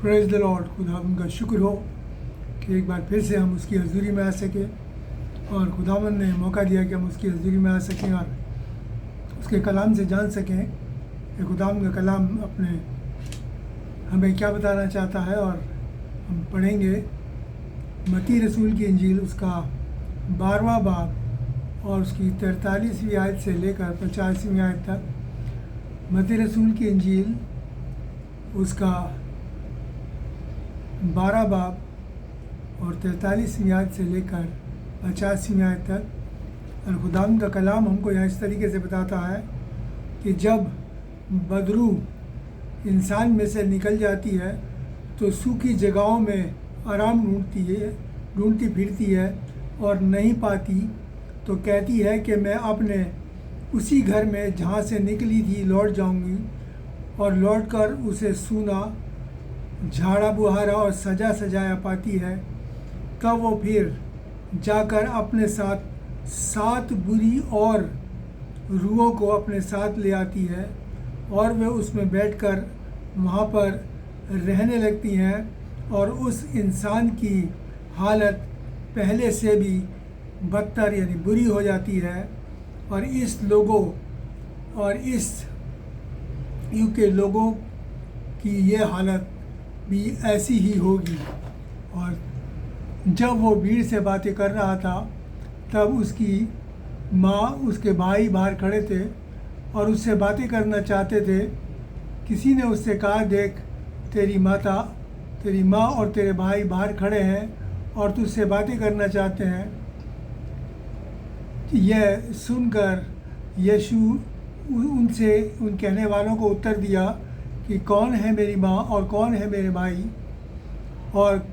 Praise the Lord. खुदावंद का शुक्र हो कि एक बार फिर से हम उसकी हज़ूरी में आ सके और खुदावंद ने मौका दिया कि हम उसकी हज़ूरी में आ सकें और उसके कलाम से जान सकें कि खुदावंद का कलाम अपने हमें क्या बताना चाहता है। और हम पढ़ेंगे मत्ती रसूल की इंजील उसका 12वां बाब और उसकी 43वीं आयत से लेकर 50वीं आयत तक। मत्ती रसूल की इंजील उसका 12 बाब और 43वीं आयत से लेकर 50वीं आयत तक। और खुदावंद का कलाम हमको यहाँ इस तरीके से बताता है कि जब बदरू इंसान में से निकल जाती है तो सूखी जगहों में आराम ढूंढती फिरती है और नहीं पाती, तो कहती है कि मैं अपने उसी घर में जहाँ से निकली थी लौट जाऊंगी। और लौटकर उसे सूना, झाड़ा बुहारा और सजा सजाया पाती है। तब वो फिर जाकर अपने साथ 7 बुरी और रूहों को अपने साथ ले आती है और वे उसमें बैठकर वहाँ पर रहने लगती हैं। और उस इंसान की हालत पहले से भी बदतर यानी बुरी हो जाती है। और इस युग के लोगों की ये हालत भी ऐसी ही होगी। और जब वो भीड़ से बातें कर रहा था तब उसकी माँ, उसके भाई बाहर खड़े थे और उससे बातें करना चाहते थे। किसी ने उससे कहा, देख तेरी माँ और तेरे भाई बाहर खड़े हैं और तुझसे बातें करना चाहते हैं। यह सुनकर यीशु उन कहने वालों को उत्तर दिया कि कौन है मेरी माँ और कौन है मेरे भाई। और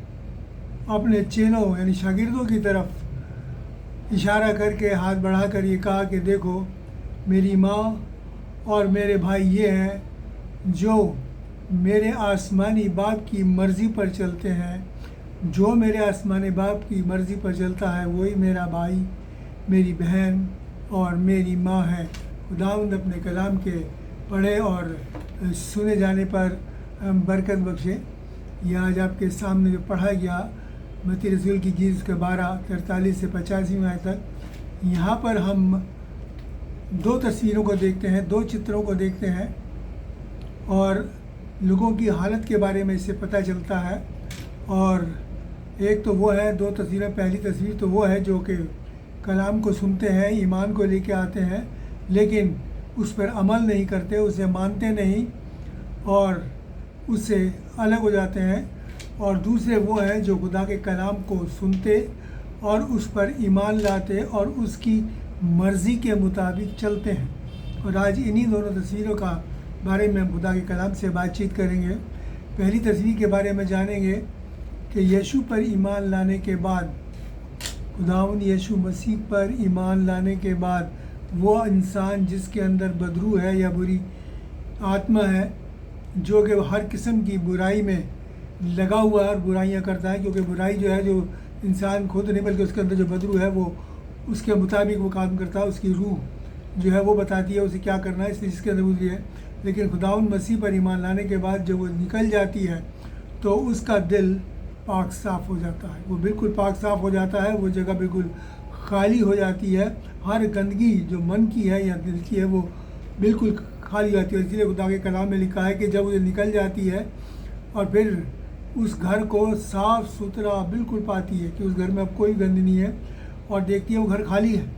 अपने चेलों यानी शागिर्दों की तरफ इशारा करके हाथ बढ़ाकर ये कहा कि देखो मेरी माँ और मेरे भाई ये हैं जो मेरे आसमानी बाप की मर्ज़ी पर चलते हैं। जो मेरे आसमानी बाप की मर्ज़ी पर चलता है वही मेरा भाई, मेरी बहन और मेरी माँ है। खुदावंद अपने कलाम के पढ़े और सुने जाने पर बरकत बख्शे। यह आज आपके सामने जो पढ़ा गया मत्ती रसूल की इंजील के 12 43 से 85वीं आयत तक, यहाँ पर हम 2 तस्वीरों को देखते हैं, 2 चित्रों को देखते हैं और लोगों की हालत के बारे में इससे पता चलता है। और एक तो वो है 2 तस्वीरें। पहली तस्वीर तो वो है जो कि कलाम को सुनते हैं, ईमान को लेके आते हैं, लेकिन उस पर अमल नहीं करते, उसे मानते नहीं और उससे अलग हो जाते हैं। और दूसरे वो हैं जो खुदा के कलाम को सुनते और उस पर ईमान लाते और उसकी मर्ज़ी के मुताबिक चलते हैं। और आज इन्हीं दोनों तस्वीरों का बारे में हम खुदा के कलाम से बातचीत करेंगे। पहली तस्वीर के बारे में जानेंगे कि यीशु पर ईमान लाने के बाद, खुदावंद यीशु मसीह पर ईमान लाने के बाद वो इंसान जिसके अंदर बदरू है या बुरी आत्मा है, जो कि हर किस्म की बुराई में लगा हुआ है और बुराइयां करता है, क्योंकि बुराई जो है जो इंसान खुद नहीं बल्कि उसके अंदर जो बदरू है वो उसके मुताबिक वो काम करता है। उसकी रूह जो है वो बताती है उसे क्या करना है, इसलिए जिसके अंदर बुरी है। लेकिन खुदावंद मसीह पर ईमान लाने के बाद जब वो निकल जाती है तो उसका दिल पाक साफ़ हो जाता है। वो बिल्कुल पाक साफ़ हो जाता है, वो जगह बिल्कुल खाली हो जाती है। हर गंदगी जो मन की है या दिल की है वो बिल्कुल खाली हो जाती है। इसलिए खुदा के कलाम में लिखा है कि जब वो निकल जाती है और फिर उस घर को साफ़ सुथरा बिल्कुल पाती है कि उस घर में अब कोई गंद नहीं है और देखती है वो घर खाली है।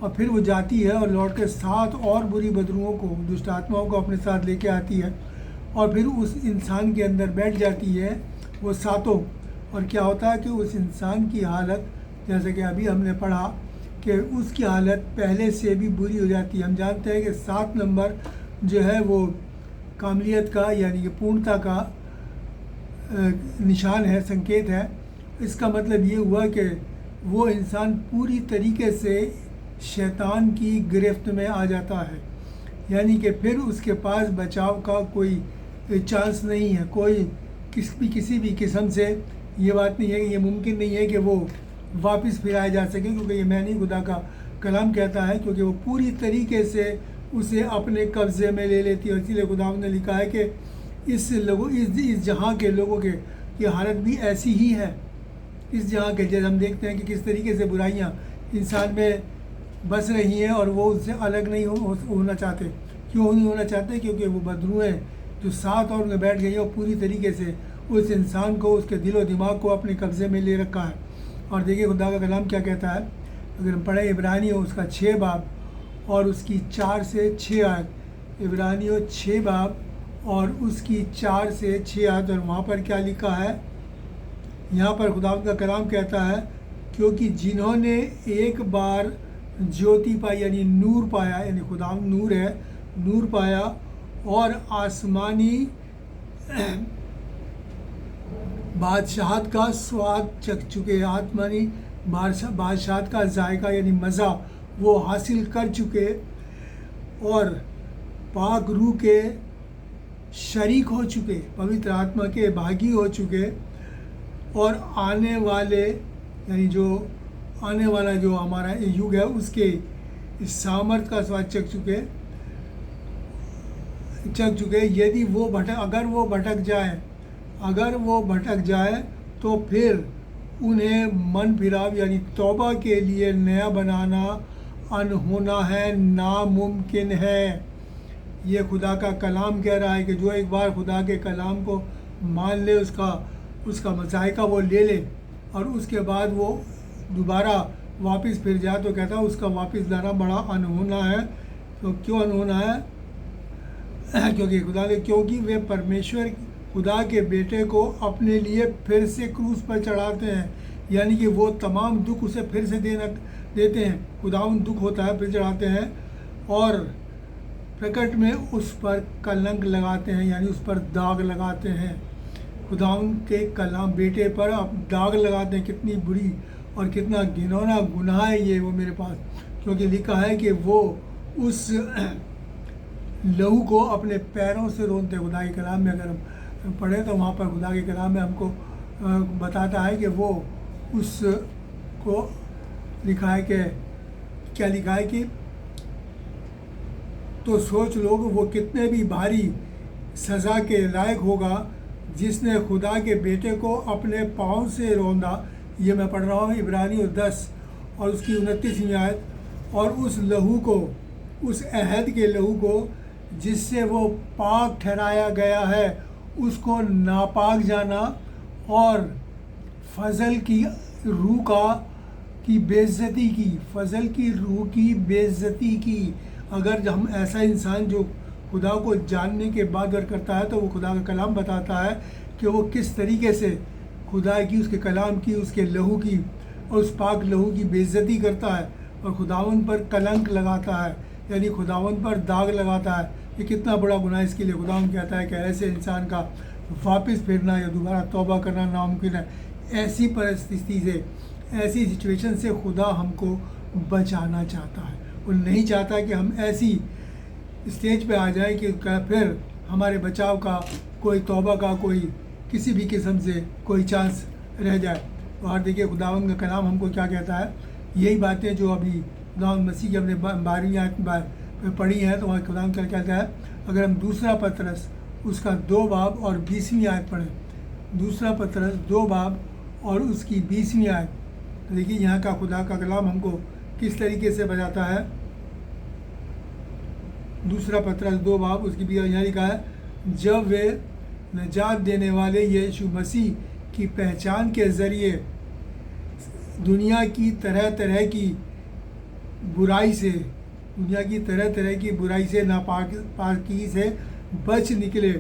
और फिर वो जाती है और लौट के 7 और बुरी बदरुओं को, दुष्ट आत्माओं को अपने साथ लेके आती है और फिर उस इंसान के अंदर बैठ जाती है वो 7। और क्या होता है कि उस इंसान की हालत, जैसे कि अभी हमने पढ़ा कि उसकी हालत पहले से भी बुरी हो जाती है। हम जानते हैं कि 7 नंबर जो है वो कामलियत का यानी कि पूर्णता का निशान है, संकेत है। इसका मतलब ये हुआ कि वो इंसान पूरी तरीके से शैतान की गिरफ्त में आ जाता है, यानी कि फिर उसके पास बचाव का कोई चांस नहीं है। कोई किसी भी किस्म से ये बात नहीं है कि ये मुमकिन नहीं है कि वो वापस फिर आया जा सके, क्योंकि ये मैं नहीं, खुदा का कलाम कहता है, क्योंकि वो पूरी तरीके से उसे अपने कब्ज़े में ले लेती है। इसीलिए खुदा ने लिखा है कि इस जहाँ के लोगों के की हालत भी ऐसी ही है। इस जहाँ के जैसे हम देखते हैं कि किस तरीके से बुराइयाँ इंसान में बस रही हैं और वो उससे अलग नहीं होना चाहते। क्यों नहीं होना चाहते? क्योंकि वो बदरूएँ जो साथ और उनमें बैठ गई हैं वो पूरी तरीके से उस इंसान को, उसके दिलो दिमाग को अपने कब्ज़े में ले रखा है। और देखिए खुदा का कलाम क्या कहता है, अगर हम पढ़ें इब्रानियों उसका 6 बाब और उसकी 4 से 6 आयत। इब्रानियों 6 बाब और उसकी 4 से 6 आयत। और वहाँ पर क्या लिखा है? यहाँ पर खुदा का कलाम कहता है, क्योंकि जिन्होंने एक बार ज्योति पाई यानी नूर पाया, यानी खुदा नूर है, नूर पाया और आसमानी बादशाहत का स्वाद चख चुके, आत्मानी बादशाहत का जायका यानी मज़ा वो हासिल कर चुके और पाक रूह के शरीक हो चुके, पवित्र आत्मा के भागी हो चुके और आने वाला जो हमारा युग है उसके सामर्थ का स्वाद चख चुके। यदि वो अगर वो भटक जाए तो फिर उन्हें मन फिराव यानी तौबा के लिए नया बनाना अनहोना है, नामुमकिन है। ये खुदा का कलाम कह रहा है कि जो एक बार खुदा के कलाम को मान ले, उसका मज़ायका वो ले ले और उसके बाद वो दोबारा वापस फिर जाए, तो कहता है उसका वापस लाना बड़ा अनहोना है। तो क्यों अनहोना है? क्योंकि वे परमेश्वर खुदा के बेटे को अपने लिए फिर से क्रूस पर चढ़ाते हैं, यानी कि वो तमाम दुख उसे फिर से देते हैं। खुदावंद दुख होता है फिर चढ़ाते हैं और प्रकट में उस पर कलंक लगाते हैं, यानी उस पर दाग लगाते हैं। खुदावंद के कलाम बेटे पर आप दाग लगाते हैं। कितनी बुरी और कितना घिनौना गुनाह है ये वो मेरे पास, क्योंकि लिखा है कि वो उस लहू को अपने पैरों से रोनते। खुदा के कलाम में अगर हम पढ़ें तो वहाँ पर खुदा के कलाम में हमको बताता है कि वो उसको लिखा है कि क्या लिखा है कि तो सोच लोग वो कितने भी भारी सज़ा के लायक होगा जिसने खुदा के बेटे को अपने पाँव से रौंदा। ये मैं पढ़ रहा हूँ इब्रानियों 10 और उसकी 29वीं आयत। और उस लहू को, उस अहद के लहू को जिससे वो पाक ठहराया गया है, उसको नापाक जाना और फजल की रूह की बेइज्जती की, फजल की रूह की बेइज्जती की। अगर हम ऐसा इंसान जो खुदा को जानने के बाद अगर करता है तो वो खुदा का कलाम बताता है कि वो किस तरीके से खुदा की, उसके कलाम की, उसके लहू की और उस पाक लहू की बेइज्जती करता है और खुदावंद पर कलंक लगाता है, यानी खुदावंद पर दाग लगाता है। ये कितना बड़ा गुनाह है। इसके लिए खुदावंद कहता है कि ऐसे इंसान का वापस फिरना या दोबारा तौबा करना नामुमकिन है। ऐसी परिस्थिति से, ऐसी सिचुएशन से खुदा हमको बचाना चाहता है। वो नहीं चाहता कि हम ऐसी स्टेज पे आ जाए कि फिर हमारे बचाव का कोई, तौबा का कोई किसी भी किस्म से कोई चांस रह जाए। और देखिए खुदावंद का कलाम हमको क्या कहता है, यही बातें जो अभी खुदावंद मसीह की हमने 12वीं आयत में पढ़ी हैं। तो वहाँ खुदावंद क्या कहता है, अगर हम दूसरा पतरस उसका 2 बाब और 20वीं आयत पढ़ें, दूसरा पतरस 2 बाब और उसकी 20वीं आयत, तो देखिए यहाँ का खुदा का कलाम हमको किस तरीके से बताता है। दूसरा पतरस 2 बाब उसकी भी यहाँ लिखा है, जब वे नजात देने वाले यीशु मसीह की पहचान के ज़रिए दुनिया की तरह तरह की बुराई से, नापाकी से बच निकले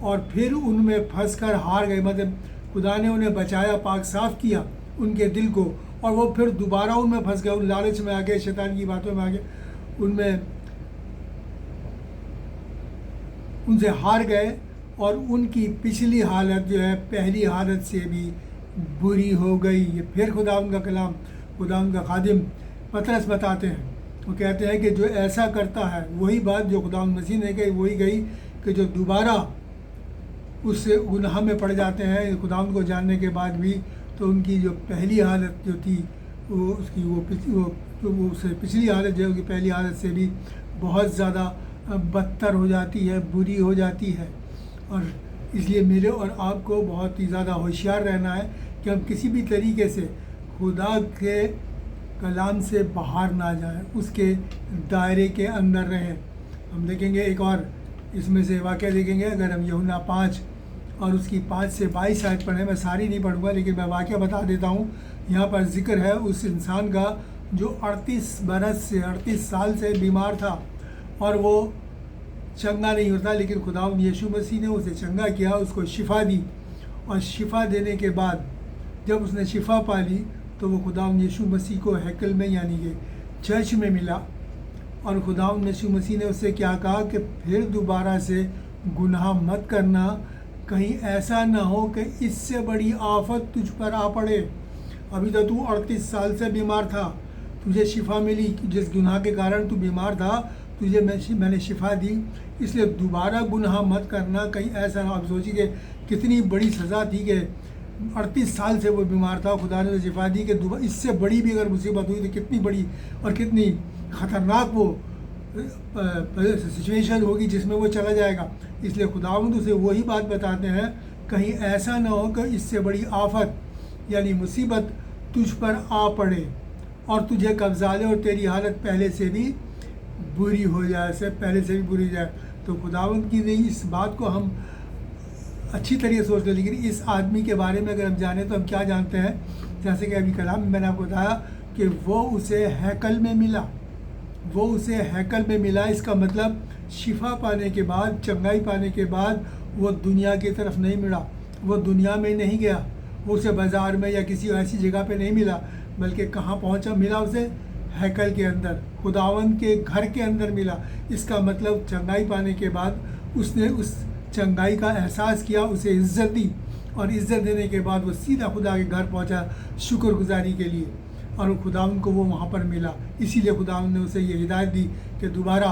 और फिर उनमें फंसकर हार गए। मतलब खुदा ने उन्हें बचाया, पाक साफ किया उनके दिल को, और वो फिर दोबारा उनमें फंस गए, उन लालच में आ गए, शैतान की बातों में आ गए, उनसे हार गए और उनकी पिछली हालत जो है पहली हालत से भी बुरी हो गई। ये फिर खुदा उनका कलाम, खुदा उनका खादिम पतरस बताते हैं। वो कहते हैं कि जो ऐसा करता है, वही बात जो खुदा मसीह ने कही वही गई कि जो दोबारा उस गुनाह में पड़ जाते हैं खुदा को जानने के बाद भी, तो उनकी जो पहली हालत जो थी वो उससे पिछली हालत जो है उनकी पहली हालत से भी बहुत ज़्यादा बदतर हो जाती है, बुरी हो जाती है। और इसलिए मेरे और आपको बहुत ही ज़्यादा होशियार रहना है कि हम किसी भी तरीके से खुदा के कलाम से बाहर ना जाएं, उसके दायरे के अंदर रहें। हम देखेंगे एक और इसमें से वाक़या देखेंगे। अगर हम यूहन्ना 5 और उसकी 5 से 22 आयत पढ़ें, मैं सारी नहीं पढ़ूंगा लेकिन मैं वाक़या बता देता हूँ। यहाँ पर जिक्र है उस इंसान का जो 38 साल से बीमार था और वो चंगा नहीं होता, लेकिन खुदावंद यीशु मसीह ने उसे चंगा किया, उसको शिफा दी। और शिफा देने के बाद जब उसने शिफा पा ली तो वो खुदावंद यीशु मसीह को हैकल में यानी कि चर्च में मिला। और खुदावंद यीशु मसीह ने उससे क्या कहा कि फिर दोबारा से गुनाह मत करना, कहीं ऐसा ना हो कि इससे बड़ी आफत तुझ पर आ पड़े। अभी तो तू 38 साल से बीमार था, तुझे शिफा मिली, जिस गुनाह के कारण तू बीमार था तुझे मैंने शिफा दी, इसलिए दोबारा गुनाह मत करना, कहीं ऐसा ना। आप सोचिए कितनी बड़ी सज़ा थी कि 38 साल से वो बीमार था, खुदा ने शिफा दी कि इससे बड़ी भी अगर मुसीबत हुई तो कितनी बड़ी और कितनी ख़तरनाक वो सिचुएशन होगी जिसमें वो चला जाएगा। इसलिए खुदावंद उसे वही बात बताते हैं, कहीं ऐसा ना हो कि इससे बड़ी आफत यानी मुसीबत तुझ पर आ पड़े और तुझे कब्जा ले और तेरी हालत पहले से भी बुरी हो जाए, पहले से भी बुरी जाए। तो खुदावंद की नहीं इस बात को हम अच्छी तरीके से सोचते हैं। लेकिन इस आदमी के बारे में अगर हम जानें तो हम क्या जानते हैं, जैसे कि अभी कलाम में मैंने आपको बताया कि वो उसे हैकल में मिला। इसका मतलब शिफा पाने के बाद, चंगाई पाने के बाद वो दुनिया की तरफ नहीं मिला, वो दुनिया में नहीं गया, वो उसे बाज़ार में या किसी ऐसी जगह पे नहीं मिला, बल्कि कहाँ पहुँचा, मिला उसे हैकल के अंदर, खुदावंद के घर के अंदर मिला। इसका मतलब चंगाई पाने के बाद उसने उस चंगाई का एहसास किया, उसे इज़्ज़त दी और इज़्ज़त देने के बाद वो सीधा खुदा के घर पहुंचा शुक्रगुजारी के लिए, और खुदावंद को वो वहाँ पर मिला। इसीलिए खुदावंद ने उसे ये हिदायत दी कि दोबारा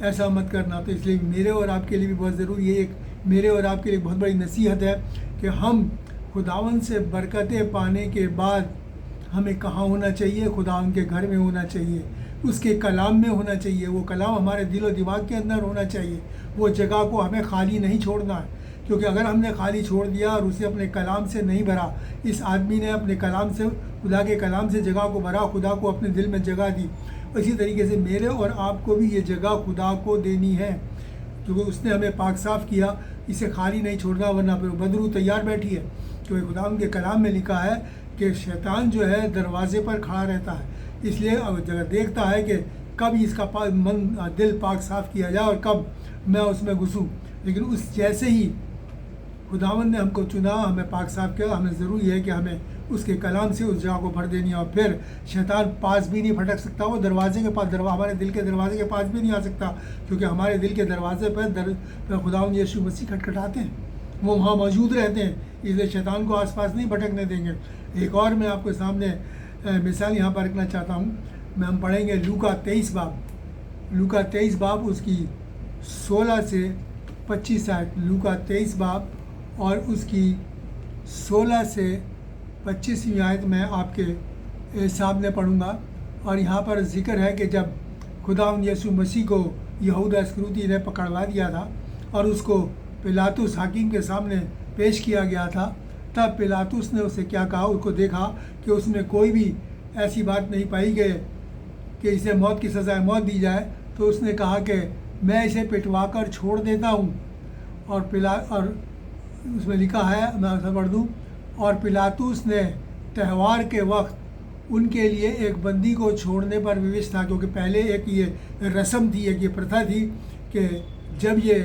ऐसा मत करना। तो इसलिए मेरे और आपके लिए भी बहुत ज़रूरी है, एक मेरे और आपके लिए बहुत बड़ी नसीहत है कि हम खुदावंद से बरकतें पाने के बाद हमें कहाँ होना चाहिए, खुदावंद के घर में होना चाहिए, उसके कलाम में होना चाहिए। वो कलाम हमारे दिल और दिमाग के अंदर होना चाहिए। वो जगह को हमें खाली नहीं छोड़ना है, क्योंकि अगर हमने खाली छोड़ दिया और उसे अपने कलाम से नहीं भरा, इस आदमी ने अपने कलाम से, खुदा के कलाम से जगह को भरा, खुदा को अपने दिल में जगह दी। इसी तरीके से मेरे और आपको भी ये जगह खुदा को देनी है, क्योंकि उसने हमें पाक साफ़ किया, इसे खाली नहीं छोड़ना, वरना फिर बदरू तैयार बैठी है। क्योंकि खुदा के कलाम में लिखा है कि शैतान जो है दरवाजे पर खड़ा रहता है, इसलिए जगह देखता है कि कब इसका दिल पाक साफ़ किया जाए और कब मैं उसमें घुसूँ। लेकिन उस जैसे ही खुदावंद ने हमको चुना, हमें पाक साफ़ किया, हमें ज़रूरी है कि हमें उसके कलाम से उस जगह को भर देनी है। और फिर शैतान पास भी नहीं भटक सकता, वो दरवाजे के पास, हमारे दिल के दरवाजे के पास भी नहीं आ सकता, क्योंकि हमारे दिल के दरवाजे पर खुदावंद यीशु मसीह खटखटाते हैं, वो वहाँ मौजूद रहते हैं, इसलिए शैतान को आसपास नहीं भटकने देंगे। एक और मैं आपके सामने मिसाल यहाँ पर रखना चाहता हूँ। हम पढ़ेंगे लूका 23 बाब उसकी 16 से 25 आयत। लूका 23 बाब और उसकी 16 से 25वीं आयत मैं आपके सामने पढ़ूँगा। और यहाँ पर जिक्र है कि जब खुदावंद यीशु मसीह को यहूदा इस्करियोती ने पकड़वा दिया था और उसको पिलातुस हाकिम के सामने पेश किया गया था, तब पिलातुस ने उसे क्या कहा, उसको देखा कि उसमें कोई भी ऐसी बात नहीं पाई गई कि इसे मौत की सज़ा मौत दी जाए, तो उसने कहा कि मैं इसे पिटवा कर छोड़ देता हूँ। और उसमें लिखा है, मैं उसे पढ़ दूँ, और पिलातुस ने त्यौहार के वक्त उनके लिए एक बंदी को छोड़ने पर विवश था, क्योंकि पहले एक ये रस्म थी, एक ये प्रथा थी कि जब ये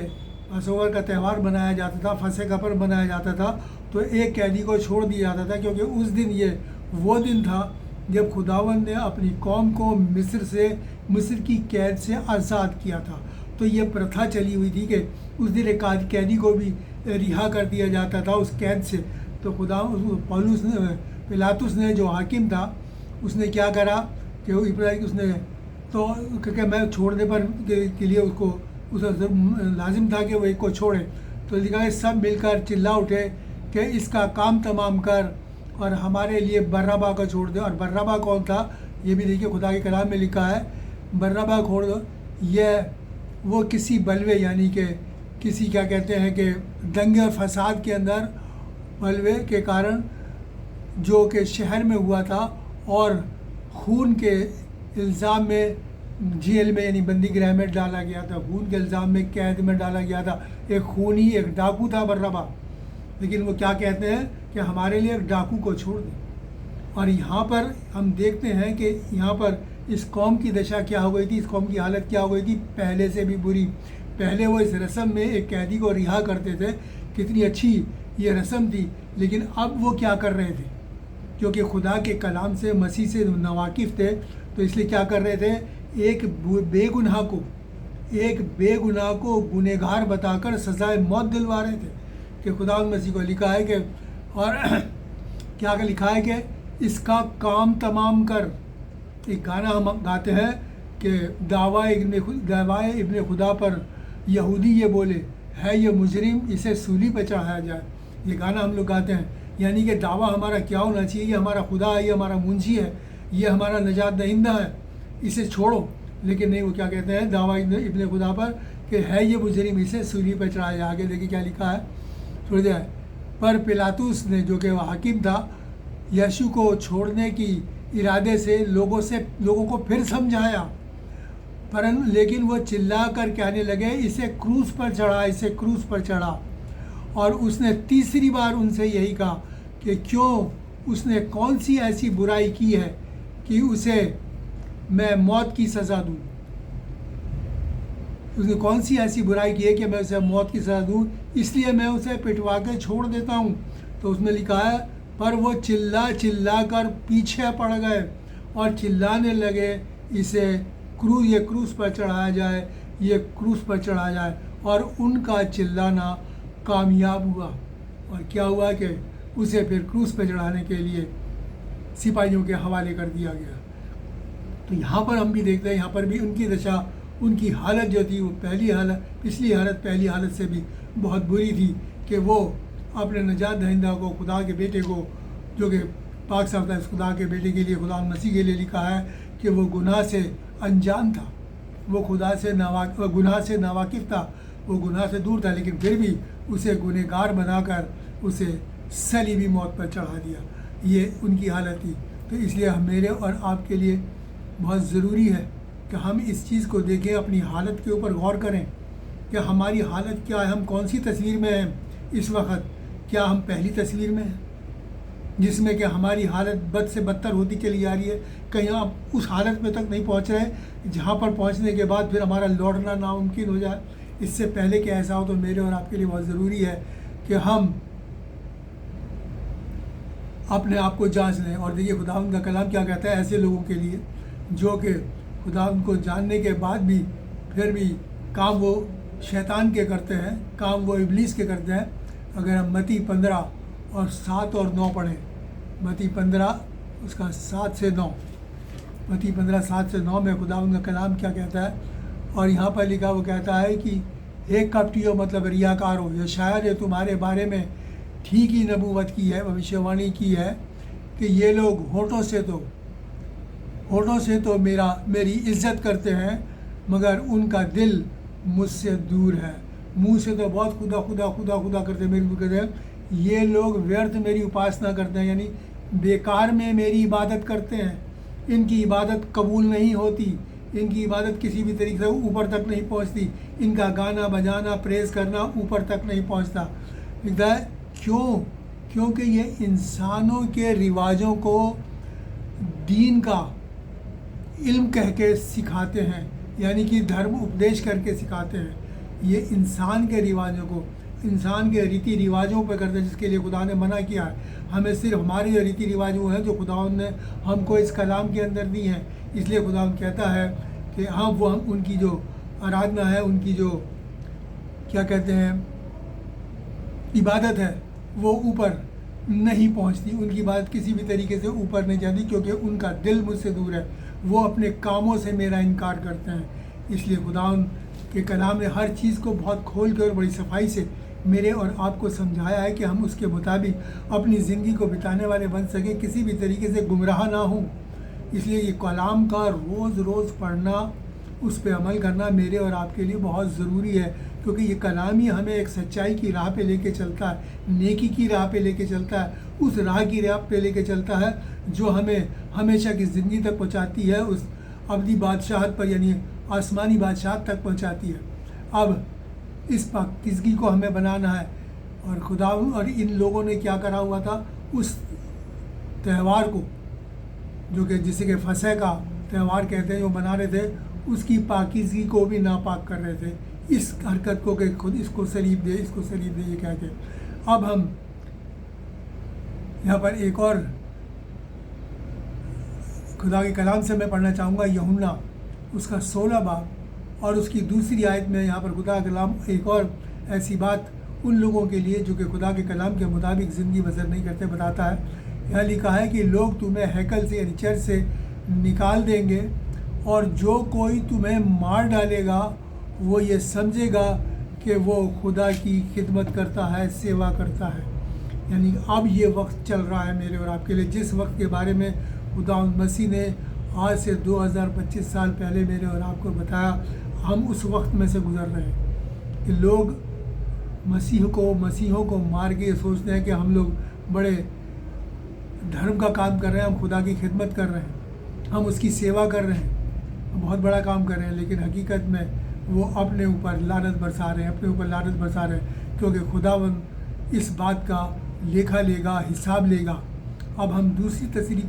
पसोवर का त्यौहार बनाया जाता था, फसह का पर्व बनाया जाता था, तो एक कैदी को छोड़ दिया जाता था, क्योंकि उस दिन ये वो दिन था जब खुदावंद ने अपनी कौम को मिस्र की कैद से आज़ाद किया था। तो ये प्रथा चली हुई थी कि उस दिन एक कैदी को भी रिहा कर दिया जाता था उस कैद से। तो पिलातुस ने जो हाकिम था, उसने क्या करा कि उसने तो क्योंकि मैं छोड़ने पर के लिए उसको लाजिम था कि वो एक को छोड़े, तो लिखा है सब मिलकर चिल्ला उठे कि इसका काम तमाम कर और हमारे लिए बर्रबा को छोड़ दे। और बर्रबा कौन था, ये भी देखिए खुदा के कलाम में लिखा है, बर्रबा छोड़ दो, यह वो किसी बलवे यानी कि किसी क्या कहते हैं कि दंगे और फसाद के अंदर मलबे के कारण जो कि शहर में हुआ था, और खून के इल्ज़ाम में जेल में यानी बंदी गृह में डाला गया था, खून के इल्ज़ाम में कैद में डाला गया था। एक खूनी, एक डाकू था बर्रबा, लेकिन वो क्या कहते हैं कि हमारे लिए एक डाकू को छोड़ दें। और यहाँ पर हम देखते हैं कि यहाँ पर इस कौम की दशा क्या हो गई थी, इस कौम की हालत क्या हो गई थी, पहले से भी बुरी। पहले वो इस रस्म में एक कैदी को रिहा करते थे, कितनी अच्छी ये रस्म थी, लेकिन अब वो क्या कर रहे थे, क्योंकि खुदा के कलाम से, मसीह से नवाकिफ़ थे, तो इसलिए क्या कर रहे थे, एक बेगुनाह को गुनहगार बताकर सजाए मौत दिलवा रहे थे। कि खुदा मसीह को लिखा है कि और क्या लिखा है कि इसका काम तमाम कर। एक गाना हम गाते हैं कि दावाए इब्ने खुदा पर यहूदी ये बोले, है ये मुजरिम, इसे सूली पर चढ़ाया जाए। ये गाना हम लोग गाते हैं, यानी कि दावा हमारा क्या होना चाहिए, ये हमारा खुदा है, ये हमारा मुंशी है, ये हमारा नजात दहिंदा है, इसे छोड़ो। लेकिन नहीं, वो क्या कहते हैं दावा इब्ने खुदा पर कि है ये मुजरिम, इसे सूली पर चढ़ाया जाए। आगे देखिए क्या लिखा है, छोड़ दिया है। पर पिलातुस ने, जो कि हाकिम था, यीशु को छोड़ने की इरादे से लोगों को फिर समझाया, लेकिन वो चिल्ला कर कहने लगे, इसे क्रूस पर चढ़ा, इसे क्रूस पर चढ़ा। और उसने तीसरी बार उनसे यही कहा कि क्यों उसने कौन सी ऐसी बुराई की है कि उसे मैं मौत की सज़ा दूँ। उसने कौन सी ऐसी बुराई की है कि मैं उसे मौत की सज़ा दूँ, इसलिए मैं उसे पिटवा के छोड़ देता हूँ। तो उसमें लिखा है, पर वो चिल्ला कर पीछे पड़ गए और चिल्लाने लगे, इसे ये क्रूस पर चढ़ाया जाए, ये क्रूस पर चढ़ाया जाए। और उनका चिल्लाना कामयाब हुआ, और क्या हुआ कि उसे फिर क्रूस पर चढ़ाने के लिए सिपाहियों के हवाले कर दिया गया। तो यहाँ पर हम भी देखते हैं, यहाँ पर भी उनकी दशा, उनकी हालत जो थी, वो पिछली हालत से भी बहुत बुरी थी कि वो अपने नजात दहिंदा को, खुदा के बेटे को, जो कि पाक साफ था, इस खुदा के बेटे के लिए, खुदा मसीह के लिए लिखा है कि वो गुनाह से अनजान था, वो गुनाह से नावाकिफ़ था, वो गुनाह से दूर था, लेकिन फिर भी उसे गुनहगार बनाकर उसे सलीबी मौत पर चढ़ा दिया। ये उनकी हालत थी। तो इसलिए मेरे और आपके लिए बहुत ज़रूरी है कि हम इस चीज़ को देखें, अपनी हालत के ऊपर गौर करें कि हमारी हालत क्या है, हम कौन सी तस्वीर में हैं इस वक्त। क्या हम पहली तस्वीर में हैं जिसमें कि हमारी हालत बद से बदतर होती चली जा रही है, कहीं आप उस हालत में तक नहीं पहुंच रहे जहां पर पहुंचने के बाद फिर हमारा लौटना नामुमकिन हो जाए। इससे पहले कि ऐसा हो, तो मेरे और आपके लिए बहुत ज़रूरी है कि हम अपने आप को जांच लें। और देखिए खुदावंद का कलाम क्या कहता है ऐसे लोगों के लिए जो कि खुदावंद को जानने के बाद भी फिर भी काम वो शैतान के करते हैं, काम वो इब्लीस के करते हैं। अगर हम मत्ती 15 और 7 और 9 पढ़ें, मत्ती 15 उसका 7 से 9, मत्ती 15 7 से 9 में खुदावंद का कलाम क्या कहता है। और यहाँ पर लिखा, वो कहता है कि हे कपटियों, मतलब रियाकारों, यशायाह ने तुम्हारे बारे में ठीक ही नबूवत की है, भविष्यवाणी की है कि ये लोग होठों से तो मेरी इज्जत करते हैं, मगर उनका दिल मुझसे दूर है। मुंह से तो बहुत खुदा खुदा खुदा खुदा करते हैं, मेरी करते हैं। ये लोग व्यर्थ मेरी उपासना करते हैं, यानी बेकार में मेरी इबादत करते हैं। इनकी इबादत कबूल नहीं होती, इनकी इबादत किसी भी तरीके से ऊपर तक नहीं पहुंचती, इनका गाना बजाना प्रेज़ करना ऊपर तक नहीं पहुंचता। लिखता है क्यों? क्योंकि ये इंसानों के रिवाजों को दीन का इल्म कह के सिखाते हैं, यानी कि धर्म उपदेश करके सिखाते हैं। ये इंसान के रिवाजों को, इंसान के रीति रिवाजों पर करते हैं, जिसके लिए खुदा ने मना किया है। हमें सिर्फ हमारे जो रीति रिवाज वो हैं जो खुदा ने हमको इस कलाम के अंदर दी हैं। इसलिए खुदा कहता है कि हाँ, वो हम उनकी जो आराधना है, उनकी जो क्या कहते हैं इबादत है, वो ऊपर नहीं पहुंचती, उनकी बात किसी भी तरीके से ऊपर नहीं जाती, क्योंकि उनका दिल मुझसे दूर है। वो अपने कामों से मेरा इनकार करते हैं। इसलिए खुदा के कलाम ने हर चीज़ को बहुत खोल के और बड़ी सफाई से मेरे और आपको समझाया है कि हम उसके मुताबिक अपनी ज़िंदगी को बिताने वाले बन सकें, किसी भी तरीके से गुमराह ना हों। इसलिए ये कलाम का रोज़ रोज़ पढ़ना, उस पर अमल करना मेरे और आपके लिए बहुत ज़रूरी है, क्योंकि ये कलाम ही हमें एक सच्चाई की राह पे लेके चलता है, नेकी की राह पे लेके चलता है, उस राह की राह पे लेके चलता है जो हमें हमेशा की ज़िंदगी तक पहुंचाती है, उस अब्दी बादशाहत पर यानी आसमानी बादशाहत तक पहुंचाती है। अब इस पाकीज़गी को हमें बनाना है। और खुदा और इन लोगों ने क्या करा हुआ था, उस त्यौहार को जो कि जिसे कि फसह का त्यौहार कहते हैं, जो मना रहे थे, उसकी पाकीज़गी को भी नापाक कर रहे थे इस हरकत को कि खुद इसको सलीब दे, इसको सलीब दे, ये कह के। अब हम यहाँ पर एक और खुदा के कलाम से मैं पढ़ना चाहूँगा, यूहन्ना उसका 16 बाब और उसकी दूसरी आयत में यहाँ पर खुदा का कलाम एक और ऐसी बात उन लोगों के लिए जो कि खुदा के कलाम के मुताबिक ज़िंदगी बसर नहीं करते बताता है। यहाँ लिखा है कि लोग तुम्हें हैकल से यानी चर्च से निकाल देंगे और जो कोई तुम्हें मार डालेगा वो ये समझेगा कि वो खुदा की खिदमत करता है, सेवा करता है। यानी अब ये वक्त चल रहा है मेरे और आपके लिए, जिस वक्त के बारे में खुदा मसीह ने आज से 2025 साल पहले मेरे और आपको बताया, हम उस वक्त में से गुजर रहे हैं कि लोग मसीहों को मार के सोचते हैं कि हम लोग बड़े धर्म का काम कर रहे हैं, हम खुदा की खिदमत कर रहे हैं, हम उसकी सेवा कर रहे हैं, बहुत बड़ा काम कर रहे हैं, लेकिन हकीकत में वो अपने ऊपर लानत बरसा रहे हैं, अपने ऊपर लानत बरसा रहे हैं, क्योंकि खुदावंद इस बात का लेखा लेगा, हिसाब लेगा। अब हम दूसरी तस्वीर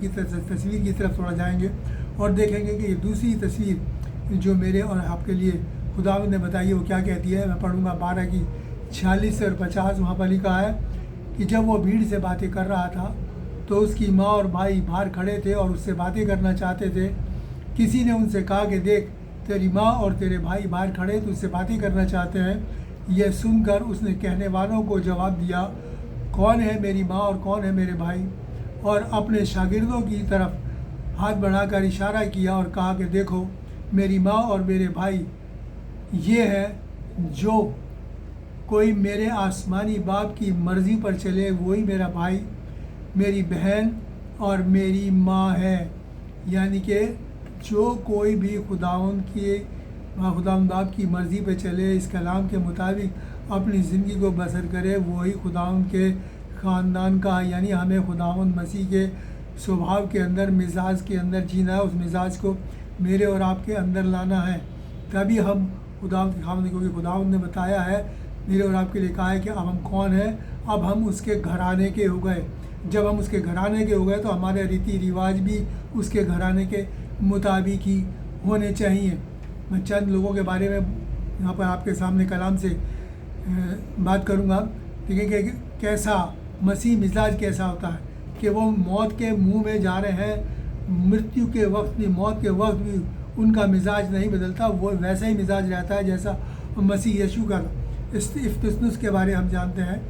की तरफ थोड़ा जाएंगे और देखेंगे कि ये दूसरी तस्वीर जो मेरे और आपके लिए खुदावंद ने बताई है वो क्या कहती है। मैं पढ़ूंगा 12 की 46 और 50। वहाँ पर लिखा है कि जब वो भीड़ से बातें कर रहा था तो उसकी माँ और भाई बाहर खड़े थे और उससे बातें करना चाहते थे। किसी ने उनसे कहा कि देख, तेरी माँ और तेरे भाई बाहर खड़े तो उससे बातें करना चाहते हैं। यह सुनकर उसने कहने वालों को जवाब दिया, कौन है मेरी माँ और कौन है मेरे भाई? और अपने शागिर्दों की तरफ हाथ बढ़ाकर इशारा किया और कहा कि देखो, मेरी माँ और मेरे भाई ये है, जो कोई मेरे आसमानी बाप की मर्ज़ी पर चले वही मेरा भाई, मेरी बहन और मेरी माँ है। यानी कि जो कोई भी खुदावंद बाप की मर्ज़ी पे चले, इस कलाम के मुताबिक अपनी ज़िंदगी को बसर करे, वही खुदावंद के ख़ानदान का, यानी हमें खुदावंद मसीह के स्वभाव के अंदर, मिजाज के अंदर जीना है। उस मिजाज को मेरे और आपके अंदर लाना है, तभी हम खुदावंद के ख़ानदान, क्योंकि खुदावंद ने बताया है, मेरे और आपके लिए कहा है कि अब हम कौन हैं, अब हम उसके घराने के हो गए। जब हम उसके घराने के हो गए तो हमारे रीति रिवाज भी उसके घराने के मुताबिक ही होने चाहिए। मैं चंद लोगों के बारे में यहाँ पर आपके सामने कलाम से बात करूँगा। देखिए कि कैसा मसीह मिजाज कैसा होता है कि वो मौत के मुंह में जा रहे हैं, मृत्यु के वक्त भी, मौत के वक्त भी उनका मिजाज नहीं बदलता, वो वैसा ही मिजाज रहता है जैसा मसीह यीशु का। इफ्तिस्नुस के बारे हम जानते हैं,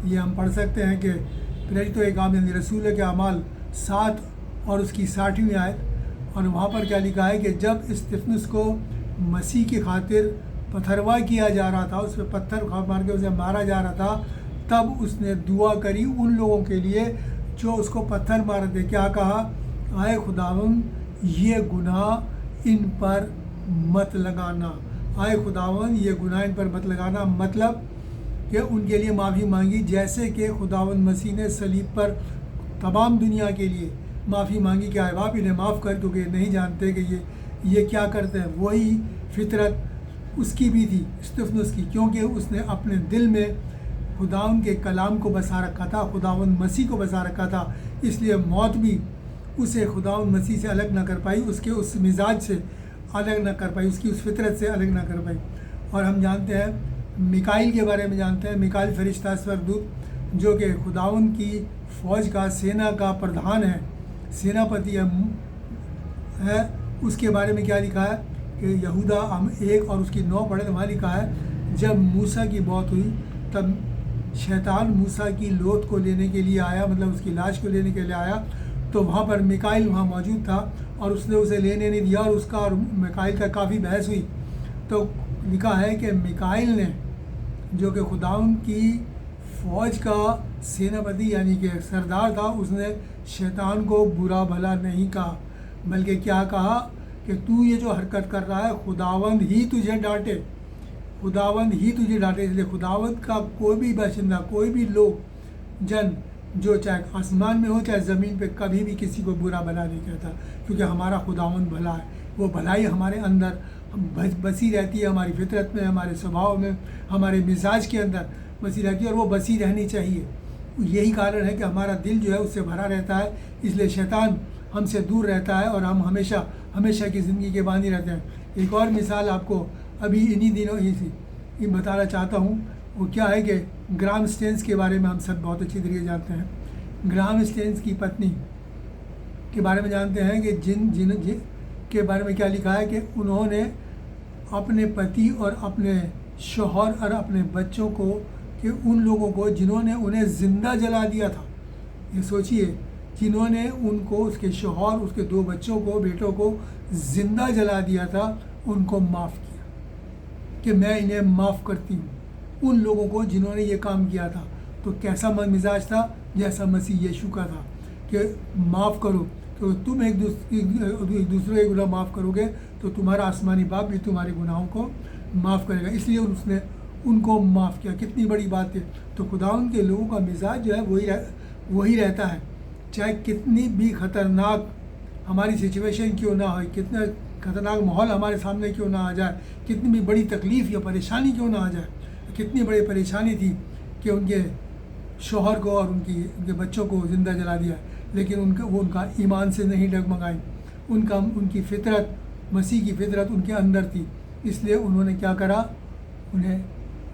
ये हम पढ़ सकते हैं कि प्रेरितों के काम यानी रसूल के अमाल 7 और उसकी 60वीं आयत। और वहाँ पर क्या लिखा है कि जब इस्तिफनुस को मसीह की खातिर पथरवा किया जा रहा था, उस पर पत्थर मार के उसे मारा जा रहा था, तब उसने दुआ करी उन लोगों के लिए जो उसको पत्थर मार थे। क्या कहा? आए खुदावंद, ये गुनाह इन पर मत लगाना। आए खुदावंद, ये गुनाह इन पर मत लगाना, मतलब कि उनके लिए माफ़ी मांगी, जैसे कि खुदावंद मसीह ने सलीब पर तमाम दुनिया के लिए माफ़ी मांगी कि आए बाप इन्हें माफ़ कर, क्योंकि नहीं जानते कि ये क्या करते हैं। वही फितरत उसकी भी थी, इस्तिफनुस की, क्योंकि उसने अपने दिल में खुदावंद के कलाम को बसा रखा था, खुदावंद मसीह को बसा रखा था। इसलिए मौत भी उसे खुदावंद मसीह से अलग ना कर पाई, उसके उस मिजाज से अलग ना कर पाई, उसकी उस फितरत से अलग ना कर पाई। और हम जानते हैं मिकाइल के बारे में जानते हैं। मिकाइल फरिश्ता स्वर्गदूत जो कि खुदावंद की फ़ौज का, सेना का प्रधान है, सेनापति है। उसके बारे में क्या लिखा है कि यहूदा 1 और उसकी 9 पढ़े तो वहाँ लिखा है, जब मूसा की मौत हुई तब शैतान मूसा की लोथ को लेने के लिए आया, मतलब उसकी लाश को लेने के लिए आया, तो वहाँ पर मिकाइल वहाँ मौजूद था और उसने उसे लेने नहीं दिया और उसका और मिकाइल का काफ़ी बहस हुई। तो लिखा है कि मिकाइल ने, जो कि खुदाउन की फ़ौज का सेनापति यानी कि सरदार था, उसने शैतान को बुरा भला नहीं कहा, बल्कि क्या कहा कि तू ये जो हरकत कर रहा है खुदावंद ही तुझे डांटे। खुदावंद ही तुझे डांटे। इसलिए खुदावंद का कोई भी बाशिंदा, कोई भी लोग जन, जो चाहे आसमान में हो चाहे ज़मीन पे, कभी भी किसी को बुरा भला नहीं कहता, क्योंकि हमारा खुदावंद भला है। वो भलाई हमारे अंदर बसी रहती है, हमारी फितरत में, हमारे स्वभाव में, हमारे मिजाज के अंदर बसी रहती है, और वो बसी रहनी चाहिए। यही कारण है कि हमारा दिल जो है उससे भरा रहता है, इसलिए शैतान हमसे दूर रहता है और हम हमेशा हमेशा की ज़िंदगी के बानी रहते हैं। एक और मिसाल आपको अभी इन्हीं दिनों ही बताना चाहता हूँ। वो क्या है कि ग्राहम स्टेन्स के बारे में हम सब बहुत अच्छी तरीके जानते हैं। ग्राहम स्टेन्स की पत्नी के बारे में जानते हैं कि जिन के बारे में क्या लिखा है कि उन्होंने अपने पति और अपने शौहर और अपने बच्चों को, कि उन लोगों को जिन्होंने उन्हें ज़िंदा जला दिया था, ये सोचिए, जिन्होंने उनको, उसके शौहर, उसके 2 बच्चों को, बेटों को ज़िंदा जला दिया था, उनको माफ़ किया कि मैं इन्हें माफ़ करती हूँ। उन लोगों को जिन्होंने ये काम किया था, तो कैसा मन मिजाज था, जैसा मसीह यीशु का था कि माफ़ करो, तो तुम एक दूसरे के गुनाह माफ़ करोगे तो तुम्हारा आसमानी बाप भी तुम्हारे गुनाहों को माफ़ करेगा। इसलिए उसने उनको माफ़ किया। कितनी बड़ी बात है। तो खुदावंद के लोगों का मिजाज जो है वही रहता है, चाहे कितनी भी ख़तरनाक हमारी सिचुएशन क्यों ना हो, कितना ख़तरनाक माहौल हमारे सामने क्यों ना आ जाए, कितनी भी बड़ी तकलीफ़ या परेशानी क्यों ना आ जाए। कितनी बड़ी परेशानी थी कि उनके शौहर को और उनके बच्चों को ज़िंदा जला दिया, लेकिन वो उनका ईमान से नहीं डगमगाई। उनकी फितरत, मसीह की फितरत उनके अंदर थी, इसलिए उन्होंने क्या करा, उन्हें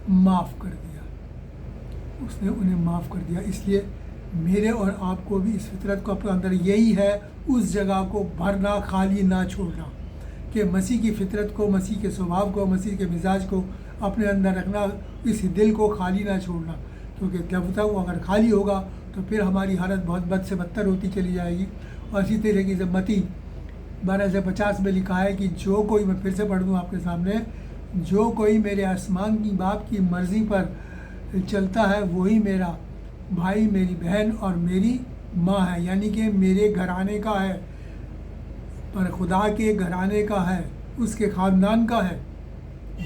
माफ़ कर दिया। उसने उन्हें माफ़ कर दिया। इसलिए मेरे और आपको भी इस फितरत को अपने अंदर, यही है उस जगह को भरना, खाली ना छोड़ना, कि मसीह की फितरत को, मसीह के स्वभाव को, मसीह के मिजाज को अपने अंदर रखना, इस दिल को खाली ना छोड़ना। क्योंकि जब तक वो अगर खाली होगा तो फिर हमारी हालत बहुत बद से बदतर होती चली जाएगी। और इसी तरीके से मत्ती 12:50 में लिखा है कि जो कोई, मैं फिर से पढ़ दूँ आपके सामने, जो कोई मेरे आसमान की बाप की मर्ज़ी पर चलता है वही मेरा भाई, मेरी बहन और मेरी माँ है। यानी कि मेरे घराने का है, पर खुदा के घराने का है, उसके ख़ानदान का है,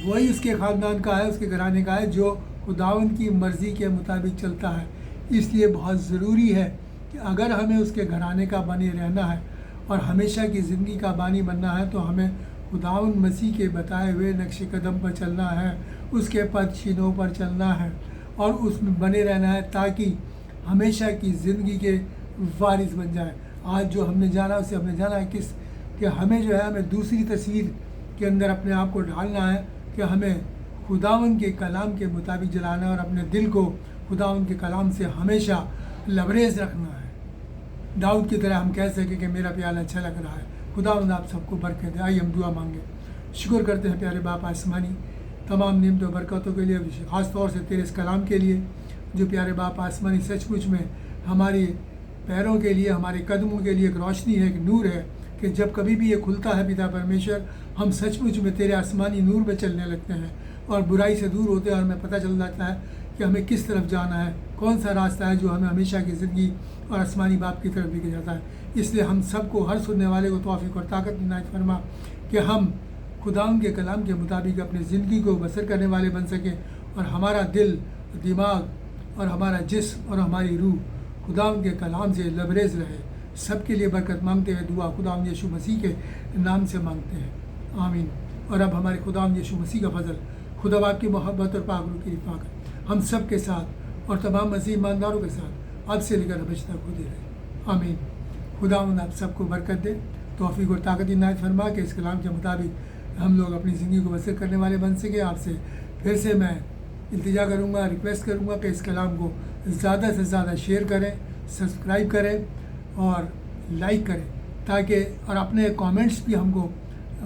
वही उसके ख़ानदान का है, उसके घराने का है, जो खुदावंद की मर्ज़ी के मुताबिक चलता है। इसलिए बहुत ज़रूरी है कि अगर हमें उसके घराने का बने रहना है और हमेशा की ज़िंदगी का बानी बनना है, तो हमें खुदावंद मसीह के बताए हुए नक्शे कदम पर चलना है, उसके पद चिन्हों पर चलना है और उसमें बने रहना है, ताकि हमेशा की ज़िंदगी के वारिस बन जाए। आज जो हमने जाना, उसे हमने जाना है कि हमें जो है, हमें दूसरी तस्वीर के अंदर अपने आप को ढालना है कि हमें खुदावंद के कलाम के मुताबिक जलाना है और अपने दिल को खुदावंद के कलाम से हमेशा लबरेज रखना है। दाऊद की तरह हम कह सकें कि मेरा प्याला अच्छा लग रहा है। खुदावंद आप सबको बरकत दे। आइए हम दुआ मांगे। शुक्र करते हैं प्यारे बाप आसमानी, तमाम नेमतों बरकतों के लिए, ख़ास तौर से तेरे इस कलाम के लिए, जो प्यारे बाप आसमानी सचमुच में हमारे पैरों के लिए, हमारे कदमों के लिए एक रोशनी है, एक नूर है, कि जब कभी भी ये खुलता है पिता परमेश्वर, हम सचमुच में तेरे आसमानी नूर में चलने लगते हैं और बुराई से दूर होते हैं, और हमें पता चल जाता है कि हमें किस तरफ जाना है, कौन सा रास्ता है जो हमें हमेशा की ज़िंदगी और आसमानी बाप की तरफ लेके जाता है। इसलिए हम सबको, हर सुनने वाले को तौफीक और ताकत इनायत फरमा कि हम खुदावंद के कलाम के मुताबिक अपनी ज़िंदगी को बसर करने वाले बन सकें, और हमारा दिल, दिमाग और हमारा जिस्म और हमारी रूह खुदावंद के कलाम से लबरेज रहे। सबके लिए बरकत मांगते हुए दुआ खुदावंद यीशु मसीह के नाम से मांगते हैं, आमीन। और अब हमारे खुदावंद यीशु मसीह का फजल, खुदा बाप की मोहब्बत और पाक रूह की रिफ़ाक़त हम सब के साथ और तमाम मसीह ईमानदारों के साथ अब से लेकर हमेशा तक होती रहे, आमीन। खुदावंद आप सबको बरकत दे, तौफीक और ताकत इनायत फरमा के इस कलाम के मुताबिक हम लोग अपनी ज़िंदगी को बसर करने वाले बन सके। आपसे फिर से मैं इल्तिजा करूँगा, रिक्वेस्ट करूँगा कि इस कलाम को ज़्यादा से ज़्यादा शेयर करें, सब्सक्राइब करें और लाइक करें, ताकि और अपने कमेंट्स भी हमको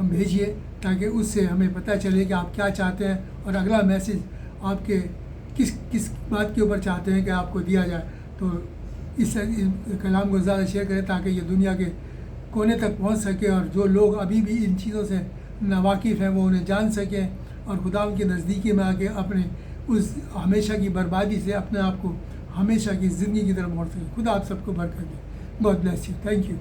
भेजिए, ताकि उससे हमें पता चले कि आप क्या चाहते हैं और अगला मैसेज आपके किस बात के ऊपर चाहते हैं कि आपको दिया जाए। तो इस कलाम को ज़्यादा शेयर करें ताकि ये दुनिया के कोने तक पहुंच सके, और जो लोग अभी भी इन चीज़ों से नावाकिफ़ हैं वो उन्हें जान सकें और खुदा उनके नज़दीकी में आके अपने उस हमेशा की बर्बादी से अपने आप को हमेशा की ज़िंदगी की तरफ मोड़ सकें। खुदा आप सबको बरकत दे। God bless you. Thank you.